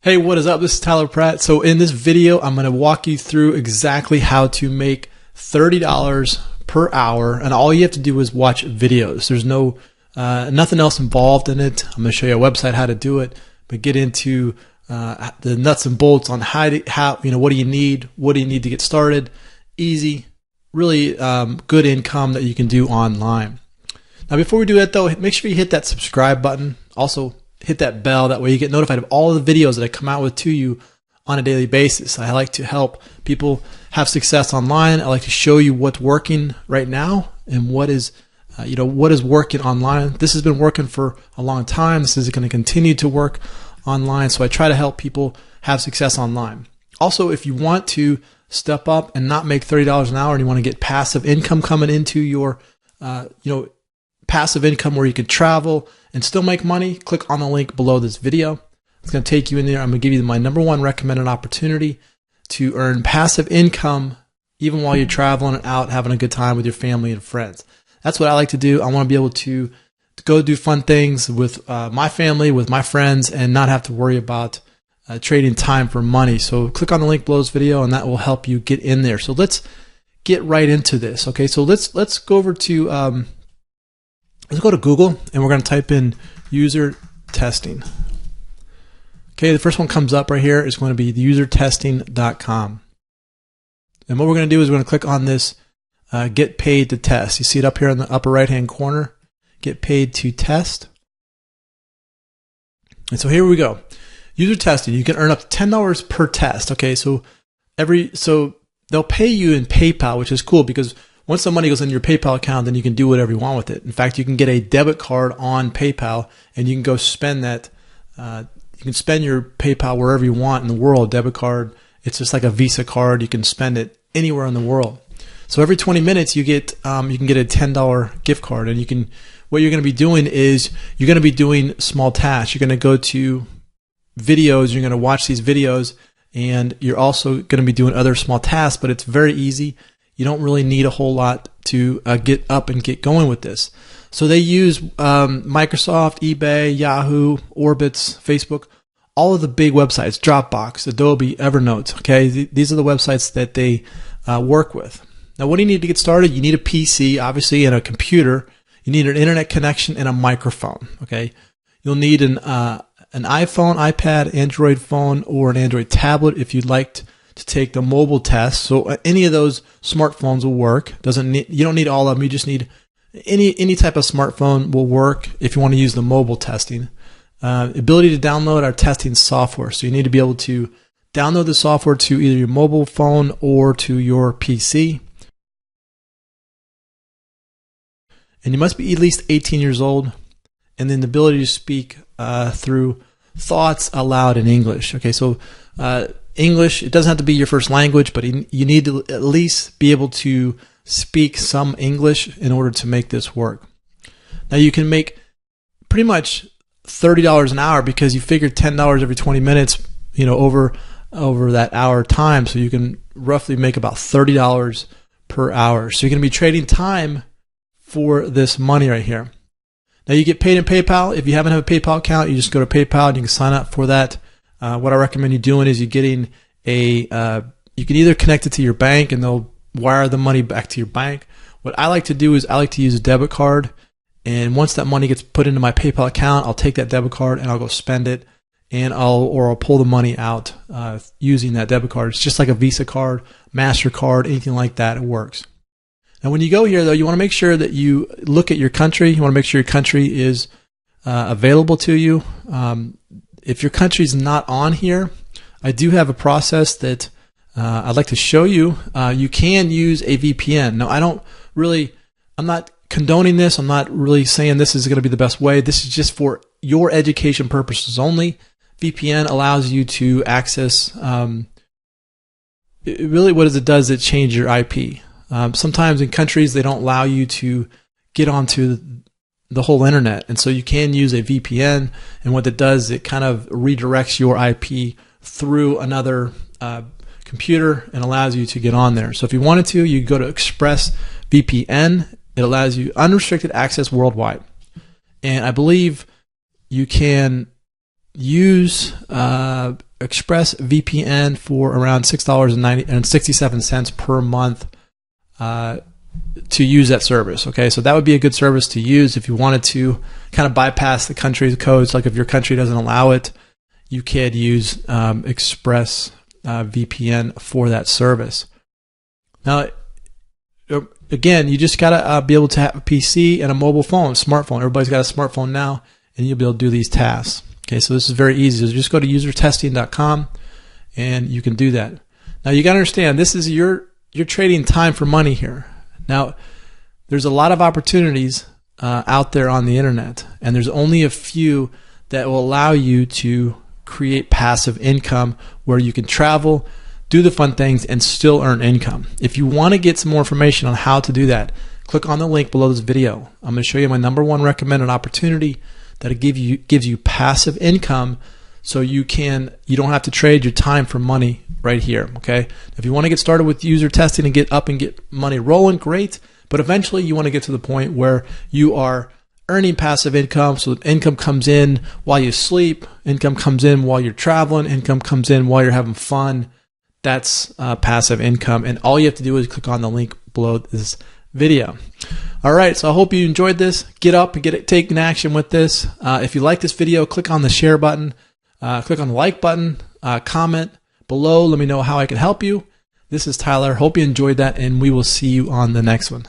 Hey, what is up? This is Tyler Pratt. So in this video, I'm going to walk you through exactly how to make $30 per hour. And all you have to do is watch videos. There's nothing else involved in it. I'm going to show you a website how to do it, but get into the nuts and bolts on what do you need? What do you need to get started? Easy, really good income that you can do online. Now, before we do that though, make sure you hit that subscribe button. Also, hit that bell. That way you get notified of all the videos that I come out with to you on a daily basis. I like to help people have success online. I like to show you what's working right now and what is working online. This has been working for a long time. This is going to continue to work online. So I try to help people have success online. Also, if you want to step up and not make $30 an hour and you want to get passive income coming into your, passive income where you can travel and still make money, click on the link below this video. It's going to take you in there. I'm going to give you my #1 recommended opportunity to earn passive income even while you're traveling and out having a good time with your family and friends. That's what I like to do. I want to be able to go do fun things with my family, with my friends, and not have to worry about trading time for money. So click on the link below this video and that will help you get in there. So let's get right into this. Okay, so let's go over to let's go to Google and we're going to type in user testing. Okay, the first one comes up right here is going to be usertesting.com. And what we're going to do is we're going to click on this get paid to test. You see it up here in the upper right hand corner, get paid to test. And so here we go. User testing, you can earn up to $10 per test. Okay, so they'll pay you in PayPal, which is cool because once the money goes in your PayPal account, then you can do whatever you want with it. In fact, you can get a debit card on PayPal and you can go spend that. You can spend your PayPal wherever you want in the world. Debit card, it's just like a Visa card. You can spend it anywhere in the world. So every 20 minutes you can get a $10 gift card, and what you're going to be doing is you're going to be doing small tasks. You're going to go to videos. You're going to watch these videos, and you're also going to be doing other small tasks. But it's very easy. You don't really need a whole lot to get up and get going with this. So they use Microsoft, eBay, Yahoo, Orbitz, Facebook, all of the big websites, Dropbox, Adobe, Evernote. Okay, these are the websites that they work with. Now, what do you need to get started? You need a PC, obviously, and a computer. You need an internet connection and a microphone. Okay, you'll need an iPhone, iPad, Android phone, or an Android tablet if you'd like to take the mobile test. So any of those smartphones will work. You don't need all of them. You just need any type of smartphone will work if you want to use the mobile testing. Ability to download our testing software. So you need to be able to download the software to either your mobile phone or to your PC. And you must be at least 18 years old. And then the ability to speak through thoughts aloud in English. Okay, so English, it doesn't have to be your first language, but you need to at least be able to speak some English in order to make this work. Now you can make pretty much $30 an hour because you figure $10 every 20 minutes, over that hour time. So you can roughly make about $30 per hour. So you're going to be trading time for this money right here. Now you get paid in PayPal. If you haven't have a PayPal account, you just go to PayPal and you can sign up for that. What I recommend you doing is you can either connect it to your bank and they'll wire the money back to your bank. What I like to do is I like to use a debit card, and once that money gets put into my PayPal account, I'll take that debit card and I'll go spend it, and I'll pull the money out using that debit card. It's just like a Visa card, MasterCard, anything like that. It works. Now when you go here though, you want to make sure that you look at your country. You want to make sure your country is available to you. If your country's not on here, I do have a process that I'd like to show you. You can use a VPN. Now, I'm not condoning this. I'm not really saying this is going to be the best way. This is just for your education purposes only. VPN allows you to access, really what it does, it changes your IP. Sometimes in countries, they don't allow you to get onto the whole internet, and so you can use a VPN, and what it does, it kind of redirects your IP through another computer and allows you to get on there. So if you wanted to, you go to ExpressVPN. It allows you unrestricted access worldwide, and I believe you can use ExpressVPN for around $6.67 per month to use that service. Okay, so that would be a good service to use if you wanted to kind of bypass the country's codes. Like if your country doesn't allow it, you could use ExpressVPN for that service. Now, again, you just gotta be able to have a PC and a mobile phone, smartphone. Everybody's got a smartphone now, and you'll be able to do these tasks. Okay, so this is very easy. So just go to usertesting.com, and you can do that. Now you gotta understand, this is you're trading time for money here. Now, there's a lot of opportunities out there on the internet, and there's only a few that will allow you to create passive income where you can travel, do the fun things, and still earn income. If you want to get some more information on how to do that, click on the link below this video. I'm going to show you my #1 recommended opportunity that gives you passive income, so you don't have to trade your time for money right here. Okay, if you want to get started with user testing and get money rolling, great. But eventually you want to get to the point where you are earning passive income. So income comes in while you sleep, income comes in while you're traveling, income comes in while you're having fun. That's passive income, and all you have to do is click on the link below this video. All right, so I hope you enjoyed this. Get up and take action with this. If you like this video, click on the share button, click on the like button, comment below. Let me know how I can help you. This is Tyler. Hope you enjoyed that, and we will see you on the next one.